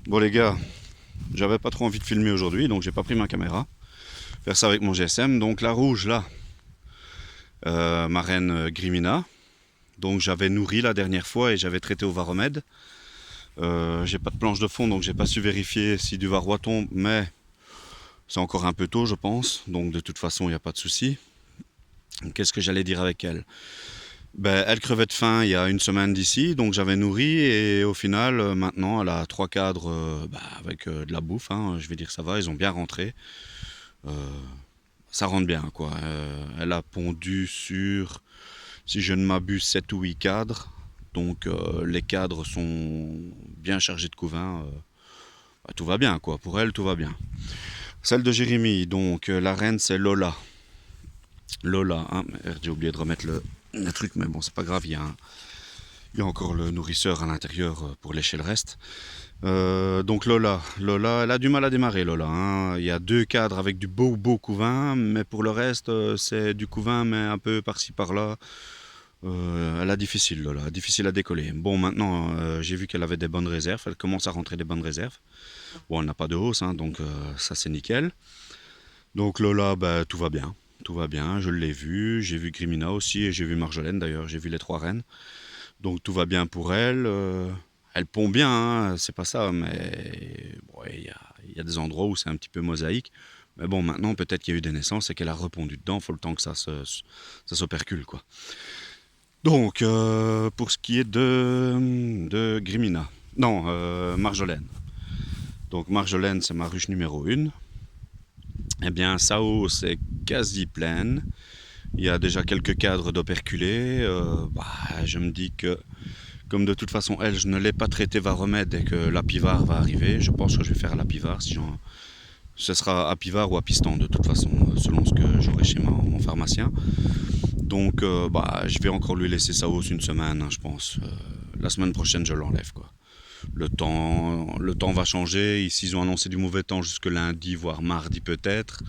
Bon les gars, j'avais pas trop envie de filmer aujourd'hui, donc j'ai pas pris ma caméra. Faire ça avec mon GSM. Donc la rouge là, ma reine Grimina. Donc j'avais nourri la dernière fois et j'avais traité au varomède. J'ai pas de planche de fond, donc j'ai pas su vérifier si du varroa tombe, mais c'est encore un peu tôt, je pense. Donc de toute façon, il n'y a pas de souci. Qu'est-ce que j'allais dire avec elle? Ben, elle crevait de faim il y a une semaine d'ici, donc j'avais nourri et au final, maintenant, elle a trois cadres avec de la bouffe, hein, je vais dire ça va, ils ont bien rentré. Euh, Ça rentre bien, quoi. Elle a pondu sur, si je ne m'abuse, 7 ou 8 cadres. Donc les cadres sont bien chargés de couvain. Tout va bien, quoi. Pour elle, tout va bien. Celle de Jérémy, donc la reine, c'est Lola. Lola, hein, merde, j'ai oublié de remettre le truc, mais bon, c'est pas grave, il y a encore le nourrisseur à l'intérieur pour lécher le reste. Donc Lola, elle a du mal à démarrer, Lola, hein. Il y a deux cadres avec du beau couvain, mais pour le reste, c'est du couvain, mais un peu par-ci par-là. Elle a difficile, Lola, difficile à décoller. Bon, maintenant, j'ai vu qu'elle avait des bonnes réserves, elle commence à rentrer des bonnes réserves. Bon, elle n'a pas de hausse, hein, donc ça c'est nickel. Donc Lola, bah, tout va bien. Tout va bien, je l'ai vu, j'ai vu Grimina aussi et j'ai vu Marjolaine d'ailleurs, j'ai vu les trois reines. Donc tout va bien pour elle. Elle pond bien, hein, c'est pas ça, mais bon, il y a des endroits où c'est un petit peu mosaïque. Mais bon, maintenant peut-être qu'il y a eu des naissances et qu'elle a repondu dedans, faut le temps que ça s'opercule, quoi. Donc, pour ce qui est de Grimina, non, Marjolaine. Donc Marjolaine, c'est ma ruche numéro 1. Eh bien, Sao, c'est quasi pleine. Il y a déjà quelques cadres d'operculés. Je me dis que, comme de toute façon, elle, je ne l'ai pas traité varomède et que l'apivare va arriver, je pense que je vais faire l'apivare. Ce sera apivare ou apistan de toute façon, selon ce que j'aurai chez mon pharmacien. Donc, je vais encore lui laisser sa hausse une semaine, hein, je pense. La semaine prochaine, je l'enlève, quoi. Le temps va changer. Ici, ils ont annoncé du mauvais temps jusque lundi, voire mardi peut-être.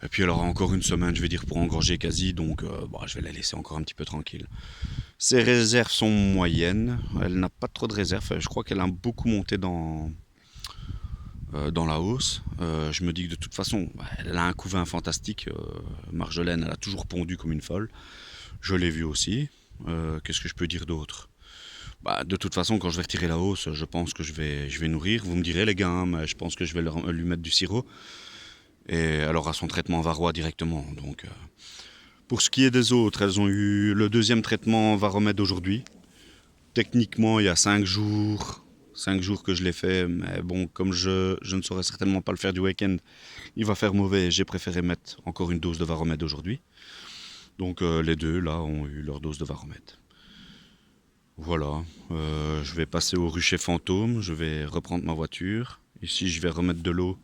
Et puis elle aura encore une semaine, je vais dire, pour engorger quasi, donc je vais la laisser encore un petit peu tranquille. Ses réserves sont moyennes, elle n'a pas trop de réserves, je crois qu'elle a beaucoup monté dans la hausse. Je me dis que de toute façon, elle a un couvain fantastique. Marjolaine, elle a toujours pondu comme une folle. Je l'ai vu aussi. Qu'est-ce que je peux dire d'autre? De toute façon, quand je vais retirer la hausse, je pense que je vais nourrir. Vous me direz, les gars, hein, mais je pense que je vais lui mettre du sirop. Et elle aura son traitement varroa directement. Donc, pour ce qui est des autres, elles ont eu le deuxième traitement varomède aujourd'hui. Techniquement, il y a 5 jours. 5 jours que je l'ai fait, mais bon, comme je ne saurais certainement pas le faire du week-end, il va faire mauvais. J'ai préféré mettre encore une dose de varomède aujourd'hui. Donc les deux, là, ont eu leur dose de varomède. Voilà, je vais passer au rucher fantôme, je vais reprendre ma voiture. Ici, je vais remettre de l'eau.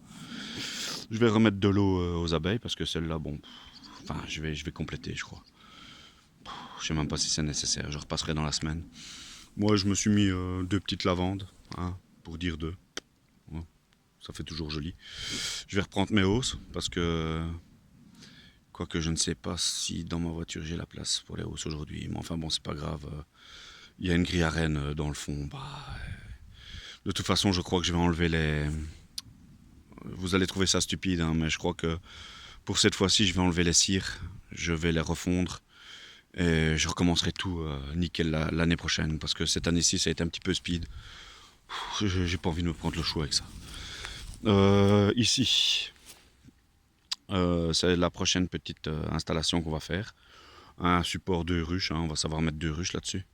Je vais remettre de l'eau aux abeilles parce que celle-là, bon, enfin, je vais compléter, je crois. Je sais même pas si c'est nécessaire, je repasserai dans la semaine. Moi, je me suis mis deux petites lavandes, hein, pour dire deux. Ouais, ça fait toujours joli. Je vais reprendre mes hausses parce que, quoique je ne sais pas si dans ma voiture j'ai la place pour les hausses aujourd'hui. Mais enfin bon, c'est pas grave. Il y a une grille à rennes dans le fond. De toute façon, je crois que je vais enlever les. Vous allez trouver ça stupide, hein, mais je crois que pour cette fois-ci, je vais enlever les cires. Je vais les refondre. Et je recommencerai tout nickel l'année prochaine. Parce que cette année-ci, ça a été un petit peu speed. J'ai pas envie de me prendre le chou avec ça. Ici, c'est la prochaine petite installation qu'on va faire. Un support de ruches, hein, on va savoir mettre deux ruches là-dessus.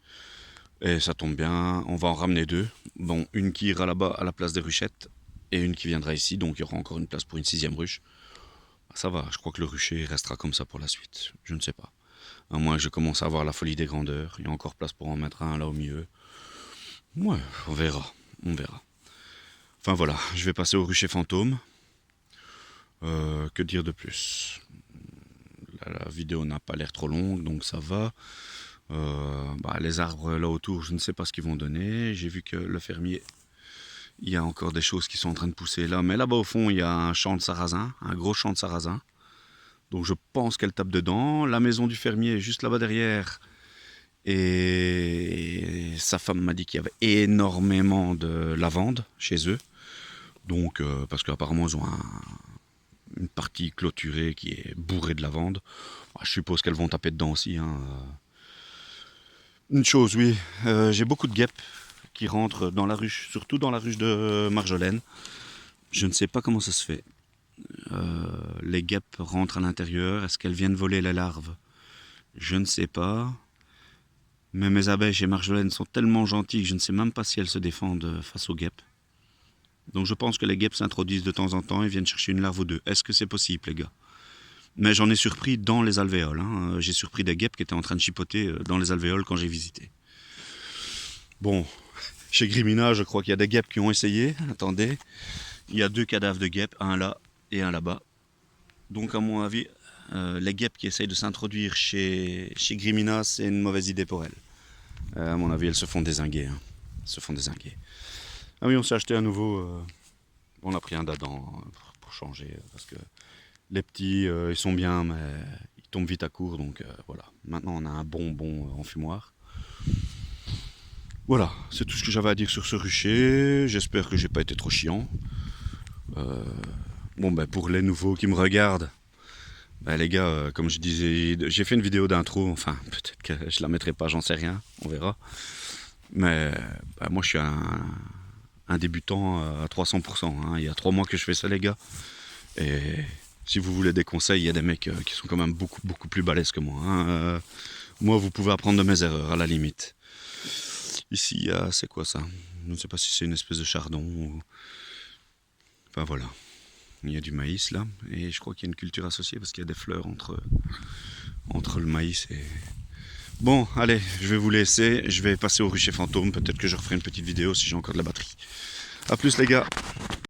Et ça tombe bien, on va en ramener deux. Bon, une qui ira là-bas à la place des ruchettes et une qui viendra ici, donc il y aura encore une place pour une sixième ruche. Ça va, je crois que le rucher restera comme ça pour la suite, je ne sais pas. À moins que je commence à avoir la folie des grandeurs, il y a encore place pour en mettre un là au milieu. Ouais, on verra, on verra. Enfin voilà, je vais passer au rucher fantôme. Que dire de plus? La vidéo n'a pas l'air trop longue, donc ça va. Les arbres là autour, je ne sais pas ce qu'ils vont donner. J'ai vu que le fermier, il y a encore des choses qui sont en train de pousser là. Mais là-bas au fond, il y a un champ de sarrasin, un gros champ de sarrasin. Donc je pense qu'elle tape dedans. La maison du fermier est juste là-bas derrière. Et sa femme m'a dit qu'il y avait énormément de lavande chez eux. Donc, parce qu'apparemment, ils ont une partie clôturée qui est bourrée de lavande. Je suppose qu'elles vont taper dedans aussi, hein. Une chose, oui, j'ai beaucoup de guêpes qui rentrent dans la ruche, surtout dans la ruche de Marjolaine. Je ne sais pas comment ça se fait. Les guêpes rentrent à l'intérieur. Est-ce qu'elles viennent voler les larves? Je ne sais pas. Mais mes abeilles chez Marjolaine sont tellement gentilles que je ne sais même pas si elles se défendent face aux guêpes. Donc je pense que les guêpes s'introduisent de temps en temps et viennent chercher une larve ou deux. Est-ce que c'est possible, les gars? Mais j'en ai surpris dans les alvéoles, hein. J'ai surpris des guêpes qui étaient en train de chipoter dans les alvéoles quand j'ai visité. Bon, chez Grimina, je crois qu'il y a des guêpes qui ont essayé. Attendez, il y a 2 cadavres de guêpes, un là et un là-bas. Donc à mon avis, les guêpes qui essayent de s'introduire chez Grimina, c'est une mauvaise idée pour elles. À mon avis, elles se font dézinguer, hein. Elles se font dézinguer. Ah oui, on s'est acheté un nouveau... on a pris un d'Adam pour changer, parce que les petits, ils sont bien, mais ils tombent vite à court, donc voilà. Maintenant, on a un bon enfumoir. Voilà, c'est tout ce que j'avais à dire sur ce rucher. J'espère que j'ai pas été trop chiant. Bon, ben pour les nouveaux qui me regardent, ben les gars, comme je disais, j'ai fait une vidéo d'intro. Enfin, peut-être que je la mettrai pas, j'en sais rien, on verra. Mais ben, moi, je suis un débutant à 300%. Hein. Il y a 3 mois que je fais ça, les gars. Et si vous voulez des conseils, il y a des mecs qui sont quand même beaucoup plus balèzes que moi. Hein. Moi, vous pouvez apprendre de mes erreurs, à la limite. Ici, c'est quoi ça? Je ne sais pas si c'est une espèce de chardon ou... Enfin voilà. Il y a du maïs là. Et je crois qu'il y a une culture associée parce qu'il y a des fleurs entre le maïs et... Bon, allez, je vais vous laisser. Je vais passer au rucher fantôme. Peut-être que je referai une petite vidéo si j'ai encore de la batterie. A plus les gars.